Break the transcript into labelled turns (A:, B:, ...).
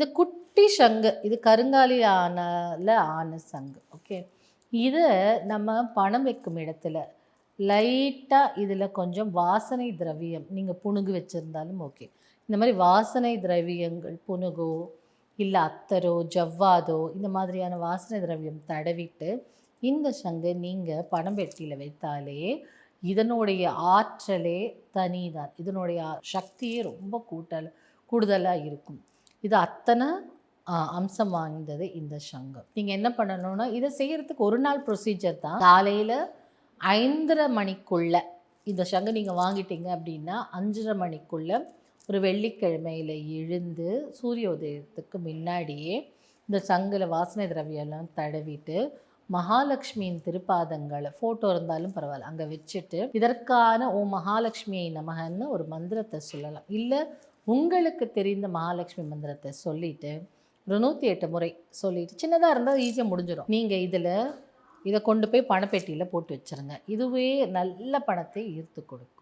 A: இந்த குட்டி சங்கு இது கருங்காலி ஆன சங்கு. ஓகே, இதை நம்ம பணம் வைக்கும் இடத்துல லைட்டாக இதில் கொஞ்சம் வாசனை திரவியம், நீங்கள் புணுகு வச்சுருந்தாலும் ஓகே, இந்த மாதிரி வாசனை திரவியங்கள் புணுகோ இல்லை அத்தரோ ஜவ்வாதோ இந்த மாதிரியான வாசனை திரவியம் தடவிட்டு இந்த சங்கை நீங்கள் பணம் பெட்டியில் வைத்தாலே இதனுடைய ஆற்றலே தனிதான், இதனுடைய சக்தியே ரொம்ப கூடுதலாக இருக்கும். இது அத்தனை அம்சம் வாய்ந்தது இந்த சங்கம். நீங்கள் என்ன பண்ணணும்னா, இதை செய்கிறதுக்கு ஒரு நாள் ப்ரொசீஜர் தான். காலையில் 5:30 மணிக்குள்ளே இந்த சங்கை நீங்கள் வாங்கிட்டீங்க அப்படின்னா 5:30 மணிக்குள்ளே ஒரு வெள்ளிக்கிழமையில் எழுந்து சூரிய உதயத்துக்கு முன்னாடியே இந்த சங்கில் வாசனை திரவியெல்லாம் தடவிட்டு மகாலட்சுமியின் திருப்பாதங்களை ஃபோட்டோ இருந்தாலும் பரவாயில்ல அங்கே வச்சுட்டு இதற்கான ஓ மகாலட்சுமியை நமகன்னு ஒரு மந்திரத்தை சொல்லலாம். இல்லை உங்களுக்கு தெரிந்த மகாலட்சுமி மந்திரத்தை சொல்லிவிட்டு ஒரு 108 முறை சொல்லிவிட்டு, சின்னதாக இருந்தால் ஈஸியாக முடிஞ்சிடும். நீங்கள் இதை கொண்டு போய் பணப்பெட்டியில் போட்டு வச்சுருங்க. இதுவே நல்ல பணத்தை ஈர்த்து கொடுக்கும்.